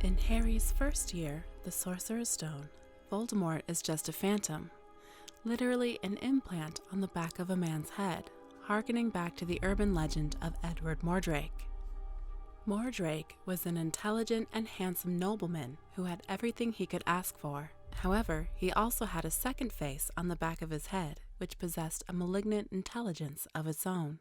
In Harry's first year, the Sorcerer's Stone, Voldemort is just a phantom, literally an implant on the back of a man's head, harkening back to the urban legend of Edward Mordrake. Mordrake was an intelligent and handsome nobleman who had everything he could ask for. However, he also had a second face on the back of his head, which possessed a malignant intelligence of its own.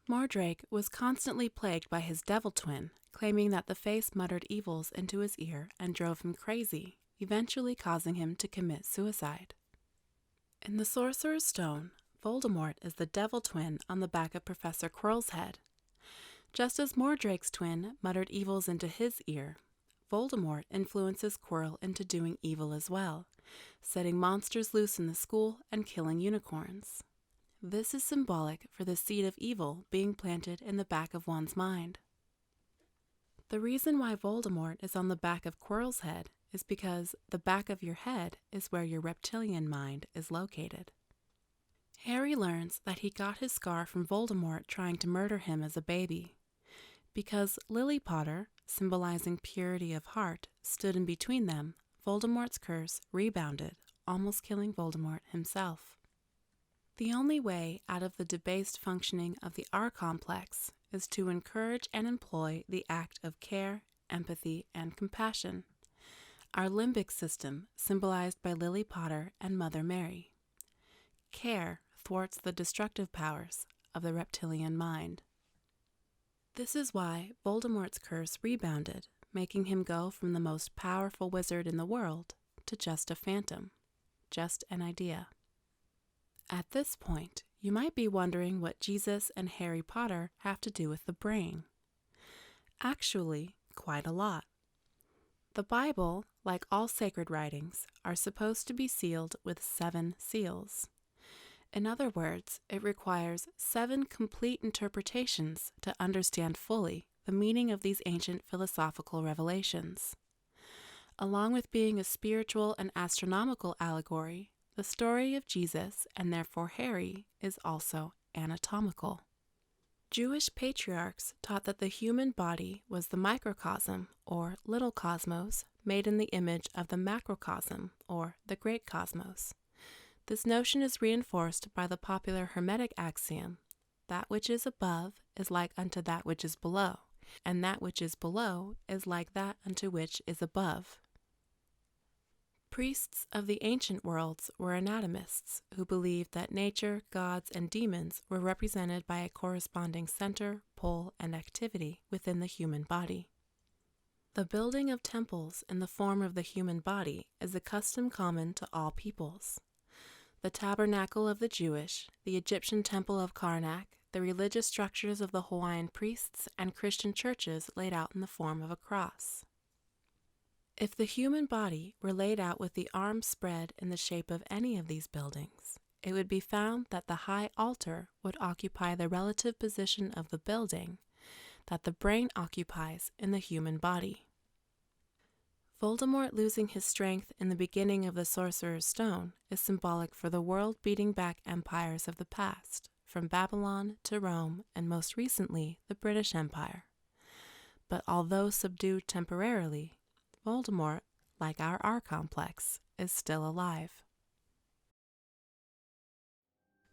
Mordrake was constantly plagued by his devil twin, claiming that the face muttered evils into his ear and drove him crazy, eventually causing him to commit suicide. In the Sorcerer's Stone, Voldemort is the devil twin on the back of Professor Quirrell's head. Just as Mordrake's twin muttered evils into his ear, Voldemort influences Quirrell into doing evil as well, setting monsters loose in the school and killing unicorns. This is symbolic for the seed of evil being planted in the back of one's mind. The reason why Voldemort is on the back of Quirrell's head is because the back of your head is where your reptilian mind is located. Harry learns that he got his scar from Voldemort trying to murder him as a baby. Because Lily Potter, symbolizing purity of heart, stood in between them, Voldemort's curse rebounded, almost killing Voldemort himself. The only way out of the debased functioning of the R-complex is to encourage and employ the act of care, empathy, and compassion. Our limbic system, symbolized by Lily Potter and Mother Mary. Care thwarts the destructive powers of the reptilian mind. This is why Voldemort's curse rebounded, making him go from the most powerful wizard in the world to just a phantom, just an idea. At this point, you might be wondering what Jesus and Harry Potter have to do with the brain. Actually, quite a lot. The Bible, like all sacred writings, are supposed to be sealed with 7 seals. In other words, it requires 7 complete interpretations to understand fully the meaning of these ancient philosophical revelations. Along with being a spiritual and astronomical allegory, the story of Jesus, and therefore Harry, is also anatomical. Jewish patriarchs taught that the human body was the microcosm, or little cosmos, made in the image of the macrocosm, or the great cosmos. This notion is reinforced by the popular Hermetic axiom, that which is above is like unto that which is below, and that which is below is like that unto which is above. Priests of the ancient worlds were anatomists who believed that nature, gods, and demons were represented by a corresponding center, pole, and activity within the human body. The building of temples in the form of the human body is a custom common to all peoples. The tabernacle of the Jewish, the Egyptian temple of Karnak, the religious structures of the Hawaiian priests, and Christian churches laid out in the form of a cross. If the human body were laid out with the arms spread in the shape of any of these buildings, it would be found that the high altar would occupy the relative position of the building that the brain occupies in the human body. Voldemort losing his strength in the beginning of the Sorcerer's Stone is symbolic for the world-beating back empires of the past, from Babylon to Rome and most recently the British Empire. But although subdued temporarily, Voldemort, like our R-complex, is still alive.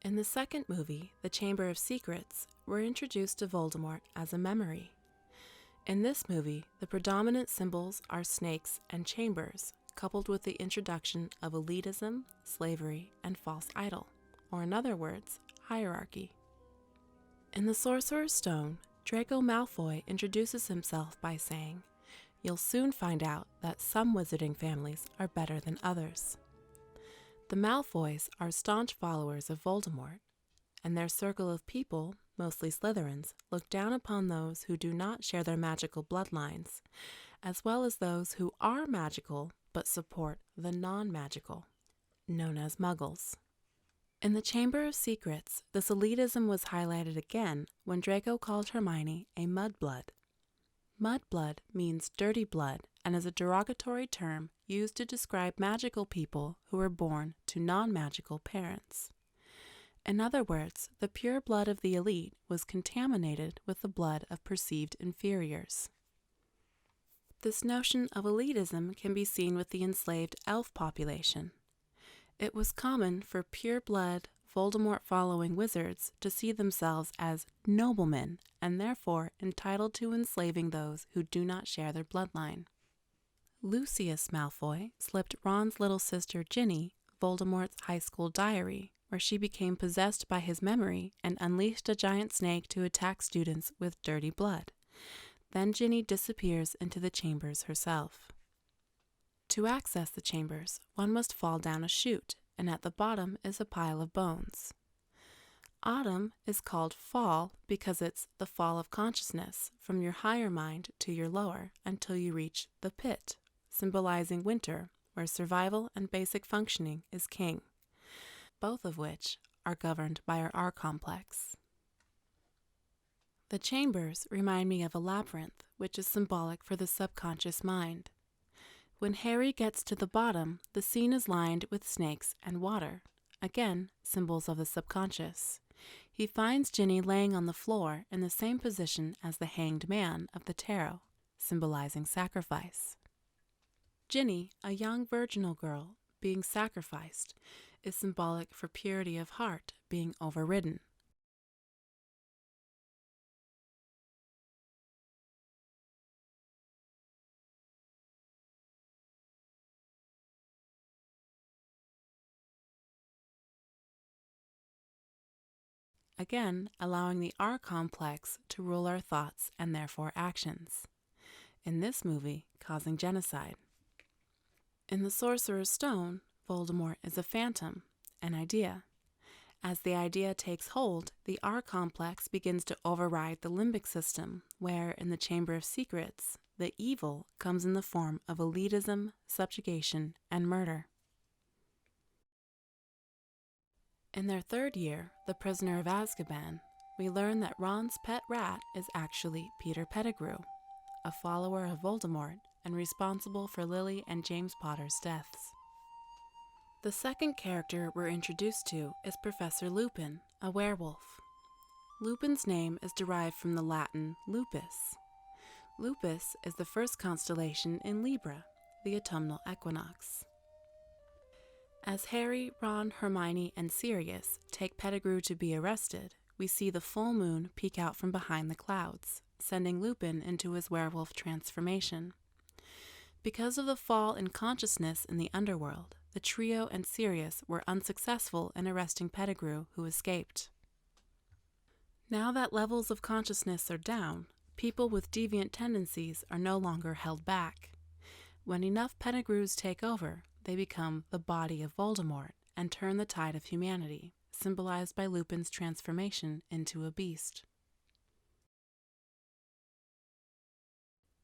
In the second movie, The Chamber of Secrets, we're introduced to Voldemort as a memory. In this movie, the predominant symbols are snakes and chambers, coupled with the introduction of elitism, slavery, and false idol, or in other words, hierarchy. In The Sorcerer's Stone, Draco Malfoy introduces himself by saying, "You'll soon find out that some wizarding families are better than others." The Malfoys are staunch followers of Voldemort, and their circle of people, mostly Slytherins, look down upon those who do not share their magical bloodlines, as well as those who are magical but support the non-magical, known as Muggles. In the Chamber of Secrets, this elitism was highlighted again when Draco called Hermione a mudblood. Mudblood means dirty blood and is a derogatory term used to describe magical people who were born to non-magical parents. In other words, the pure blood of the elite was contaminated with the blood of perceived inferiors. This notion of elitism can be seen with the enslaved elf population. It was common for pure-blood, Voldemort-following wizards to see themselves as noblemen and therefore entitled to enslaving those who do not share their bloodline. Lucius Malfoy slipped Ron's little sister Ginny Voldemort's high school diary, where she became possessed by his memory and unleashed a giant snake to attack students with dirty blood. Then Ginny disappears into the chambers herself. To access the chambers, one must fall down a chute, and at the bottom is a pile of bones. Autumn is called fall because it's the fall of consciousness from your higher mind to your lower until you reach the pit, symbolizing winter, where survival and basic functioning is king, both of which are governed by our R complex. The chambers remind me of a labyrinth, which is symbolic for the subconscious mind. When Harry gets to the bottom, the scene is lined with snakes and water, again symbols of the subconscious. He finds Ginny laying on the floor in the same position as the hanged man of the tarot, symbolizing sacrifice. Ginny, a young virginal girl being sacrificed, is symbolic for purity of heart being overridden. Again, allowing the R complex to rule our thoughts and therefore actions. In this movie, causing genocide. In the Sorcerer's Stone, Voldemort is a phantom, an idea. As the idea takes hold, the R complex begins to override the limbic system, where, in the Chamber of Secrets, the evil comes in the form of elitism, subjugation, and murder. In their third year, The Prisoner of Azkaban, we learn that Ron's pet rat is actually Peter Pettigrew, a follower of Voldemort and responsible for Lily and James Potter's deaths. The second character we're introduced to is Professor Lupin, a werewolf. Lupin's name is derived from the Latin lupus. Lupus is the first constellation in Libra, the autumnal equinox. As Harry, Ron, Hermione, and Sirius take Pettigrew to be arrested, we see the full moon peek out from behind the clouds, sending Lupin into his werewolf transformation. Because of the fall in consciousness in the underworld, the trio and Sirius were unsuccessful in arresting Pettigrew, who escaped. Now that levels of consciousness are down, people with deviant tendencies are no longer held back. When enough Pettigrews take over, they become the body of Voldemort and turn the tide of humanity, symbolized by Lupin's transformation into a beast.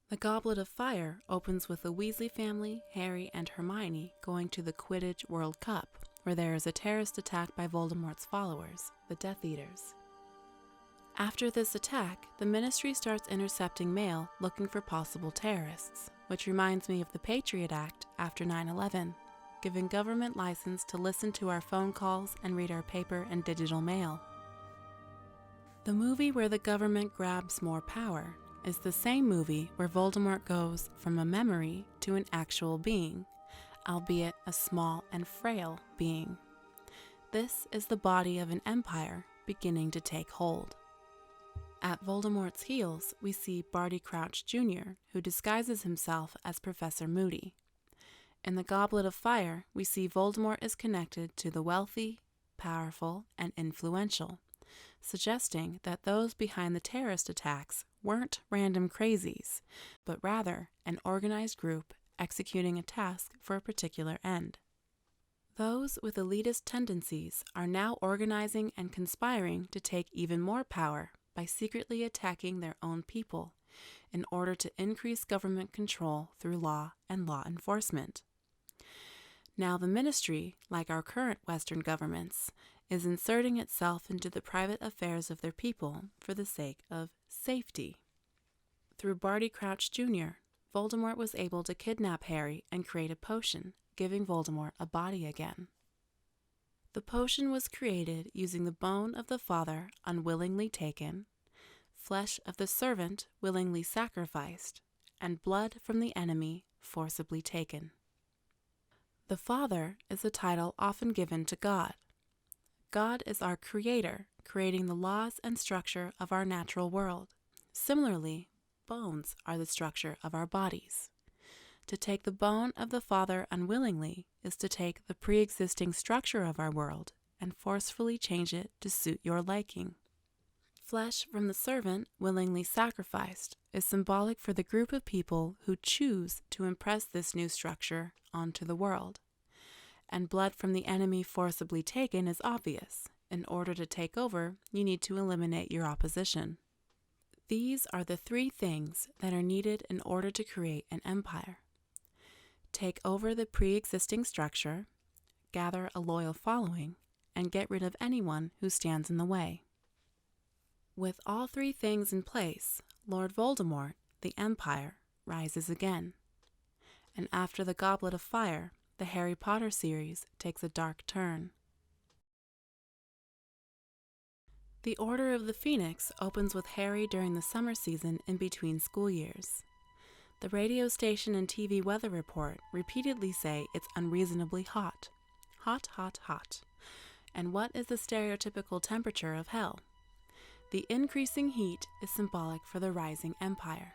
The Goblet of Fire opens with the Weasley family, Harry, and Hermione going to the Quidditch World Cup, where there is a terrorist attack by Voldemort's followers, the Death Eaters. After this attack, the Ministry starts intercepting mail looking for possible terrorists, which reminds me of the Patriot Act after 9/11, giving government license to listen to our phone calls and read our paper and digital mail. The movie where the government grabs more power is the same movie where Voldemort goes from a memory to an actual being, albeit a small and frail being. This is the body of an empire beginning to take hold. At Voldemort's heels, we see Barty Crouch Jr., who disguises himself as Professor Moody. In the Goblet of Fire, we see Voldemort is connected to the wealthy, powerful, and influential, suggesting that those behind the terrorist attacks weren't random crazies, but rather an organized group executing a task for a particular end. Those with elitist tendencies are now organizing and conspiring to take even more power by secretly attacking their own people in order to increase government control through law and law enforcement. Now the Ministry, like our current Western governments, is inserting itself into the private affairs of their people for the sake of safety. Through Barty Crouch Jr., Voldemort was able to kidnap Harry and create a potion, giving Voldemort a body again. The potion was created using the bone of the father unwillingly taken, flesh of the servant willingly sacrificed, and blood from the enemy forcibly taken. The Father is a title often given to God. God is our creator, creating the laws and structure of our natural world. Similarly, bones are the structure of our bodies. To take the bone of the Father unwillingly is to take the pre-existing structure of our world and forcefully change it to suit your liking. Flesh from the servant willingly sacrificed is symbolic for the group of people who choose to impress this new structure onto the world. And blood from the enemy forcibly taken is obvious. In order to take over, you need to eliminate your opposition. These are the three things that are needed in order to create an empire. Take over the pre-existing structure, gather a loyal following, and get rid of anyone who stands in the way. With all three things in place, Lord Voldemort, the Empire, rises again. And after the Goblet of Fire, the Harry Potter series takes a dark turn. The Order of the Phoenix opens with Harry during the summer season in between school years. The radio station and TV weather report repeatedly say it's unreasonably hot. Hot, hot, hot. And what is the stereotypical temperature of hell? The increasing heat is symbolic for the rising empire.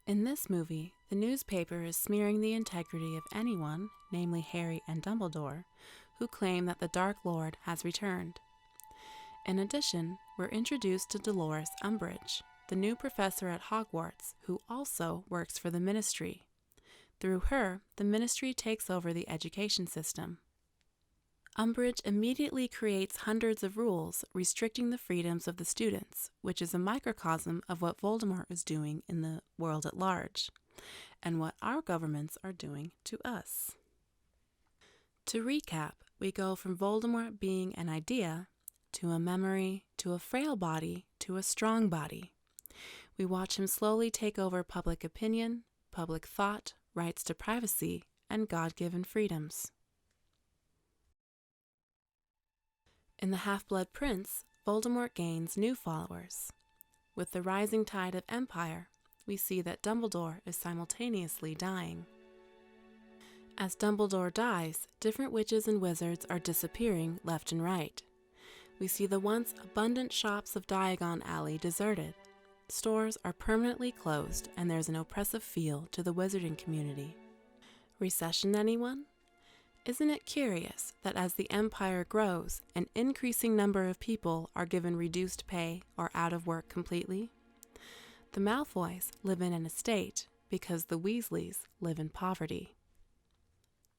In this movie, the newspaper is smearing the integrity of anyone, namely Harry and Dumbledore, who claim that the Dark Lord has returned. In addition, we're introduced to Dolores Umbridge, the new professor at Hogwarts, who also works for the Ministry. Through her, the Ministry takes over the education system. Umbridge immediately creates hundreds of rules restricting the freedoms of the students, which is a microcosm of what Voldemort is doing in the world at large, and what our governments are doing to us. To recap, we go from Voldemort being an idea, to a memory, to a frail body, to a strong body. We watch him slowly take over public opinion, public thought, rights to privacy, and God-given freedoms. In The Half-Blood Prince, Voldemort gains new followers. With the rising tide of empire, we see that Dumbledore is simultaneously dying. As Dumbledore dies, different witches and wizards are disappearing left and right. We see the once abundant shops of Diagon Alley deserted. Stores are permanently closed, and there's an oppressive feel to the wizarding community. Recession, anyone? Isn't it curious that as the empire grows, an increasing number of people are given reduced pay or out of work completely? The Malfoys live in an estate because the Weasleys live in poverty.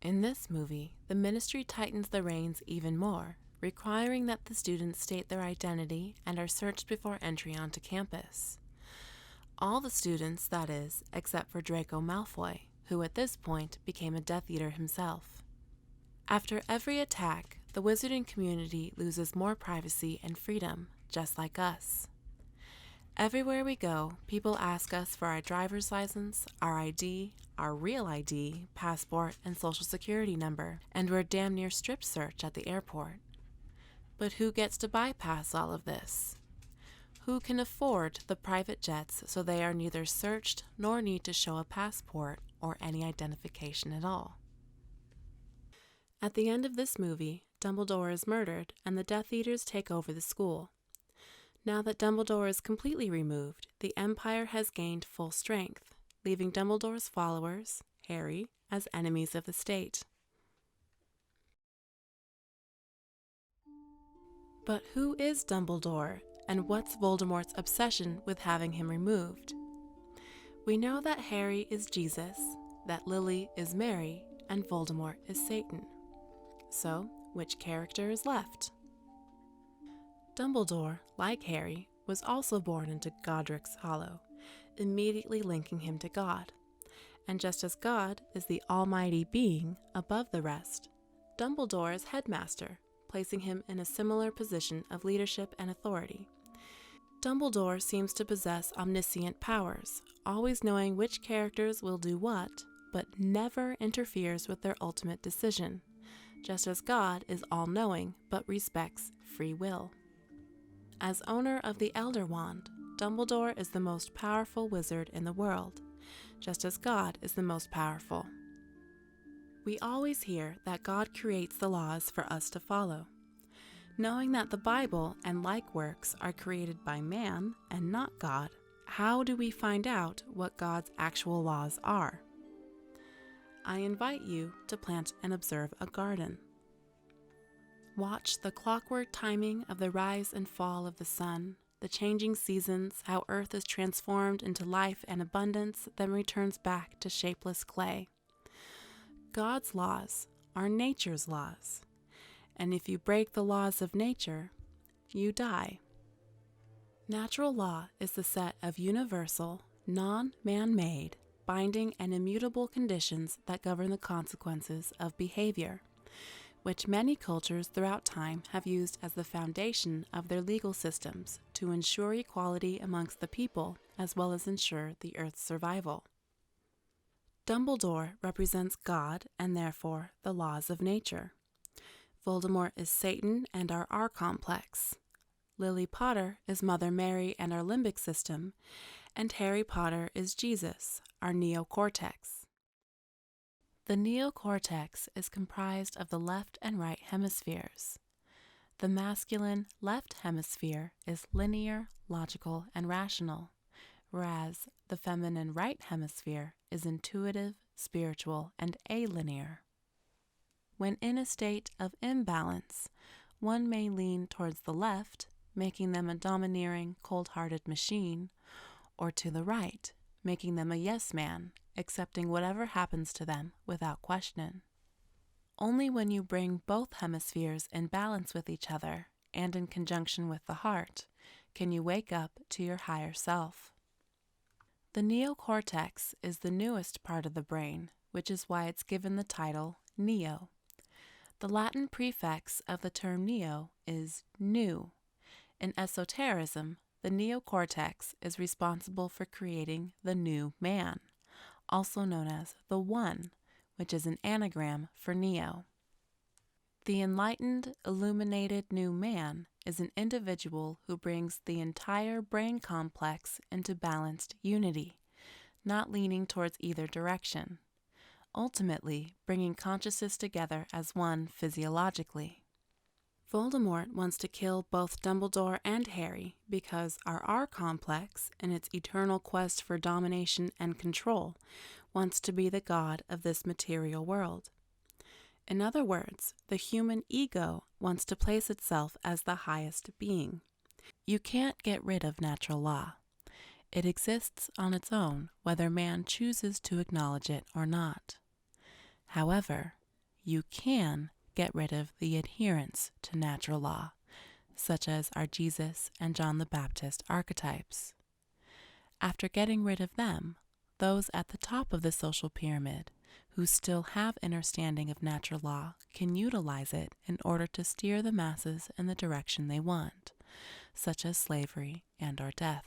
In this movie, the Ministry tightens the reins even more, requiring that the students state their identity and are searched before entry onto campus. All the students, that is, except for Draco Malfoy, who at this point became a Death Eater himself. After every attack, the wizarding community loses more privacy and freedom, just like us. Everywhere we go, people ask us for our driver's license, our ID, our real ID, passport, and social security number, and we're damn near strip searched at the airport. But who gets to bypass all of this? Who can afford the private jets so they are neither searched nor need to show a passport or any identification at all? At the end of this movie, Dumbledore is murdered and the Death Eaters take over the school. Now that Dumbledore is completely removed, the Empire has gained full strength, leaving Dumbledore's followers, Harry, as enemies of the state. But who is Dumbledore, and what's Voldemort's obsession with having him removed? We know that Harry is Jesus, that Lily is Mary, and Voldemort is Satan. So, which character is left? Dumbledore, like Harry, was also born into Godric's Hollow, immediately linking him to God. And just as God is the almighty being above the rest, Dumbledore is headmaster, placing him in a similar position of leadership and authority. Dumbledore seems to possess omniscient powers, always knowing which characters will do what, but never interferes with their ultimate decision, just as God is all-knowing but respects free will. As owner of the Elder Wand, Dumbledore is the most powerful wizard in the world, just as God is the most powerful. We always hear that God creates the laws for us to follow. Knowing that the Bible and like works are created by man and not God, how do we find out what God's actual laws are? I invite you to plant and observe a garden. Watch the clockwork timing of the rise and fall of the sun, the changing seasons, how earth is transformed into life and abundance, then returns back to shapeless clay. God's laws are nature's laws, and if you break the laws of nature, you die. Natural law is the set of universal, non-man-made, binding and immutable conditions that govern the consequences of behavior, which many cultures throughout time have used as the foundation of their legal systems to ensure equality amongst the people as well as ensure the Earth's survival. Dumbledore represents God and therefore the laws of nature. Voldemort is Satan and our R-complex. Lily Potter is Mother Mary and our limbic system, and Harry Potter is Jesus, our neocortex. The neocortex is comprised of the left and right hemispheres. The masculine left hemisphere is linear, logical, and rational, whereas the feminine right hemisphere is intuitive, spiritual, and alinear. When in a state of imbalance, one may lean towards the left, making them a domineering, cold-hearted machine, or to the right, making them a yes man, accepting whatever happens to them without question. Only when you bring both hemispheres in balance with each other and in conjunction with the heart can you wake up to your higher self. The neocortex is the newest part of the brain, which is why it's given the title neo. The Latin prefix of the term neo is new. In esotericism, the neocortex is responsible for creating the new man, also known as the One, which is an anagram for Neo. The enlightened, illuminated new man is an individual who brings the entire brain complex into balanced unity, not leaning towards either direction, ultimately bringing consciousness together as one physiologically. Voldemort wants to kill both Dumbledore and Harry because our R-complex, in its eternal quest for domination and control, wants to be the god of this material world. In other words, the human ego wants to place itself as the highest being. You can't get rid of natural law. It exists on its own, whether man chooses to acknowledge it or not. However, you can get rid of the adherence to natural law, such as our Jesus and John the Baptist archetypes. After getting rid of them, those at the top of the social pyramid who still have understanding of natural law can utilize it in order to steer the masses in the direction they want, such as slavery and/or death.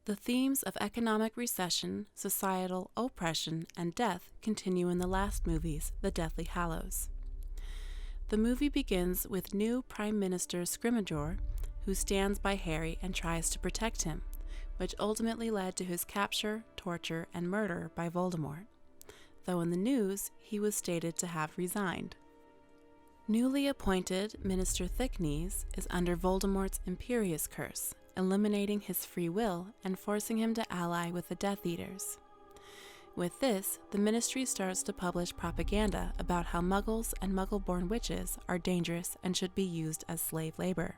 The themes of economic recession, societal oppression, and death continue in the last movies, The Deathly Hallows. The movie begins with new Prime Minister Scrimgeour, who stands by Harry and tries to protect him, which ultimately led to his capture, torture, and murder by Voldemort, though in the news he was stated to have resigned. Newly appointed Minister Thicknees is under Voldemort's imperious curse, eliminating his free will and forcing him to ally with the Death Eaters. With this, the ministry starts to publish propaganda about how Muggles and Muggle-born witches are dangerous and should be used as slave labor.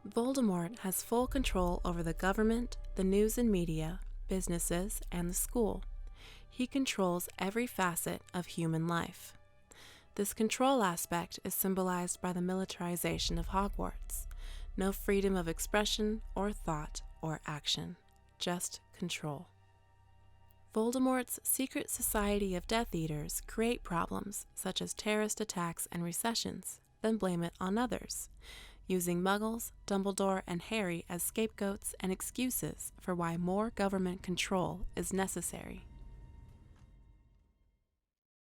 Voldemort has full control over the government, the news and media, businesses, and the school. He controls every facet of human life. This control aspect is symbolized by the militarization of Hogwarts. No freedom of expression or thought or action, just control. Voldemort's secret society of Death Eaters create problems such as terrorist attacks and recessions, then blame it on others, using Muggles, Dumbledore, and Harry as scapegoats and excuses for why more government control is necessary.